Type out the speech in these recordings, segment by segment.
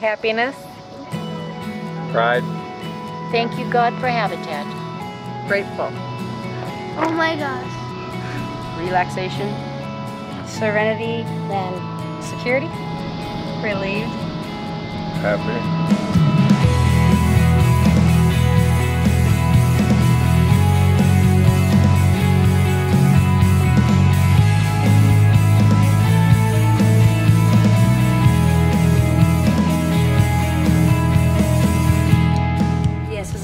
Happiness. Pride. Thank you, God, for Habitat. Grateful. Oh my gosh. Relaxation. Serenity and security. Relieved. Happy.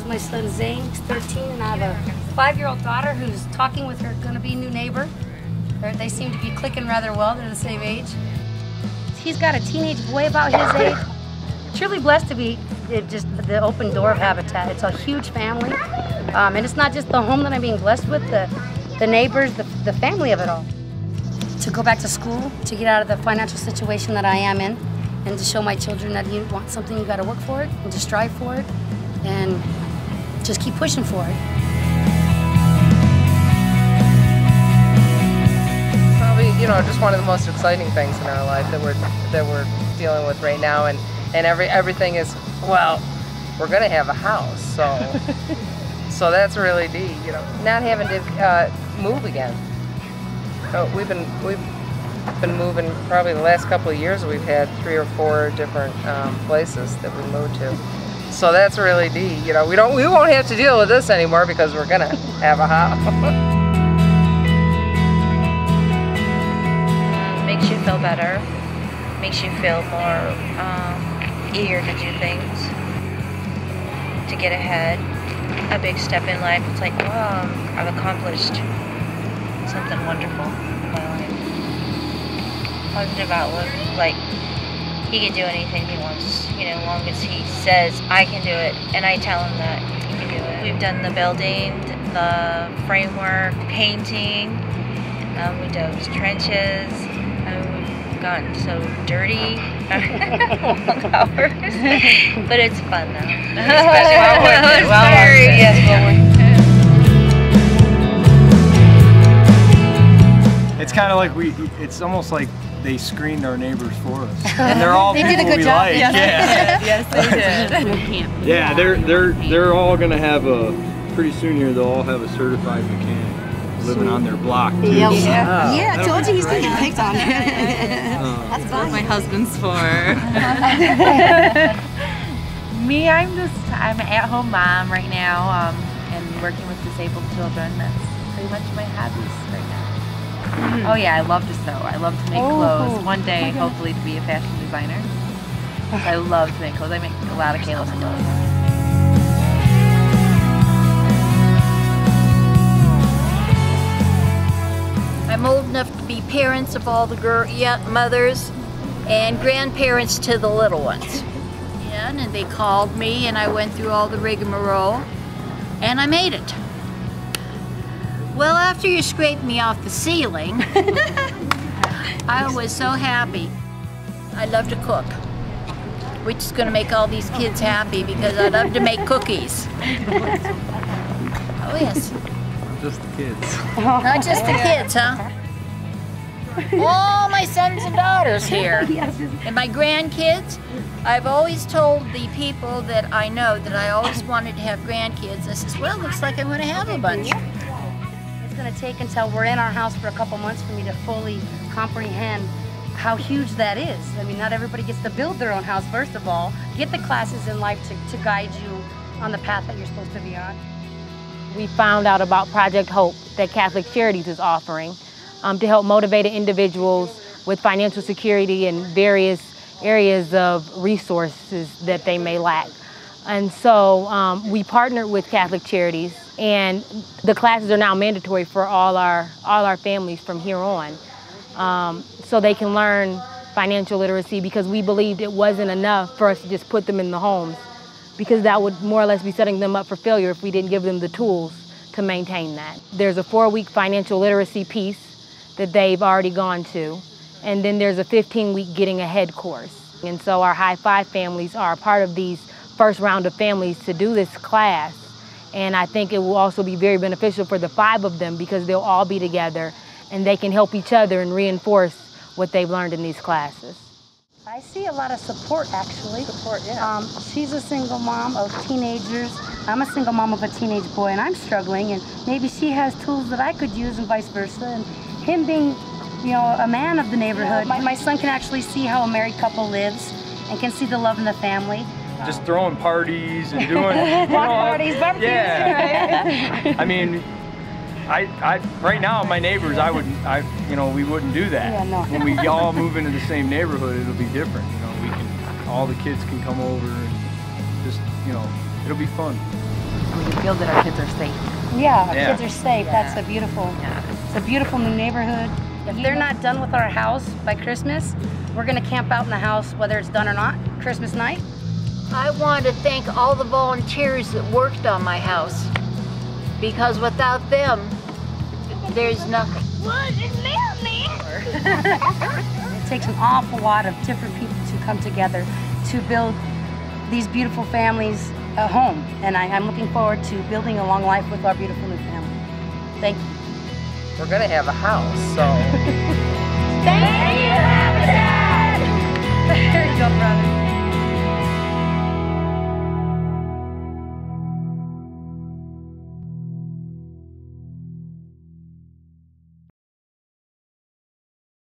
My son Zane, he's 13, and I have a 5-year-old daughter who's talking with her gonna-be new neighbor. They seem to be clicking rather well. They're the same age. He's got a teenage boy about his age. Truly blessed to be just the open door of Habitat. It's a huge family, and it's not just the home that I'm being blessed with, the neighbors, the family of it all. To go back to school, to get out of the financial situation that I am in, and to show my children that you want something, you gotta work for it, and to strive for it, and just keep pushing for it. Probably, just one of the most exciting things in our life that we're dealing with right now, and everything is, well, we're gonna have a house, so that's really neat, not having to move again. We've been moving probably the last couple of years. We've had 3 or 4 different places that we moved to. So that's really neat. We won't have to deal with this anymore because we're gonna have a house. Makes you feel better. Makes you feel more eager to do things, to get ahead. A big step in life. It's like, wow, I've accomplished something wonderful in my life. Positive outlook, like he can do anything he wants, as long as he says, I can do it, and I tell him that he can do it. We've done the building, the framework, painting, we dug trenches, we've gotten so dirty, long hours, but it's fun though. Especially It's kind of like it's almost like they screened our neighbors for us. And they're all They people did a good we job. like. Yes, they did. Yeah, they're all gonna have pretty soon here they'll all have a certified mechanic living on their block too. Yeah, I told you he's gonna get picked on. That's fine. My husband's for. Me, I'm an at-home mom right now, and working with disabled children. That's pretty much my hobbies right now. Oh yeah, I love to sew. I love to make clothes. One day, hopefully, to be a fashion designer. I love to make clothes. I make a lot of Kayla's clothes. I'm old enough to be parents of all the mothers and grandparents to the little ones. And they called me and I went through all the rigmarole and I made it. Well, after you scraped me off the ceiling, I was so happy. I love to cook, which is going to make all these kids happy because I love to make cookies. Oh yes. Just the kids. Not just the kids, huh? All my sons and daughters here. And my grandkids. I've always told the people that I know that I always wanted to have grandkids. I says, well, looks like I'm going to have a bunch. It's going to take until we're in our house for a couple months for me to fully comprehend how huge that is. I mean, not everybody gets to build their own house, first of all. Get the classes in life to guide you on the path that you're supposed to be on. We found out about Project Hope that Catholic Charities is offering to help motivated individuals with financial security and various areas of resources that they may lack. And so we partnered with Catholic Charities, and the classes are now mandatory for all our families from here on, so they can learn financial literacy, because we believed it wasn't enough for us to just put them in the homes, because that would more or less be setting them up for failure if we didn't give them the tools to maintain that. There's a 4-week financial literacy piece that they've already gone to, and then there's a 15-week Getting Ahead course. And so our High Five families are a part of these first round of families to do this class. And I think it will also be very beneficial for the 5 of them, because they'll all be together and they can help each other and reinforce what they've learned in these classes. I see a lot of support, actually. Support, yeah. She's a single mom of teenagers. I'm a single mom of a teenage boy, and I'm struggling, and maybe she has tools that I could use and vice versa. And him being, you know, a man of the neighborhood, my son can actually see how a married couple lives and can see the love in the family. Just throwing parties and doing parties, barbecues. Yeah. I mean, I right now my neighbors, we wouldn't do that. Yeah, no. When we all move into the same neighborhood, it'll be different. You know, we can, all the kids can come over and just, you know, it'll be fun. We can feel that our kids are safe. Yeah, our Yeah. kids are safe. Yeah. That's a beautiful, Yeah. it's a beautiful new neighborhood. If they're not done with our house by Christmas, we're gonna camp out in the house, whether it's done or not, Christmas night. I want to thank all the volunteers that worked on my house, because without them, there's nothing. It takes an awful lot of different people to come together to build these beautiful families a home. And I'm looking forward to building a long life with our beautiful new family. Thank you. We're gonna have a house, so. Thank you, Habitat! There you go, brother.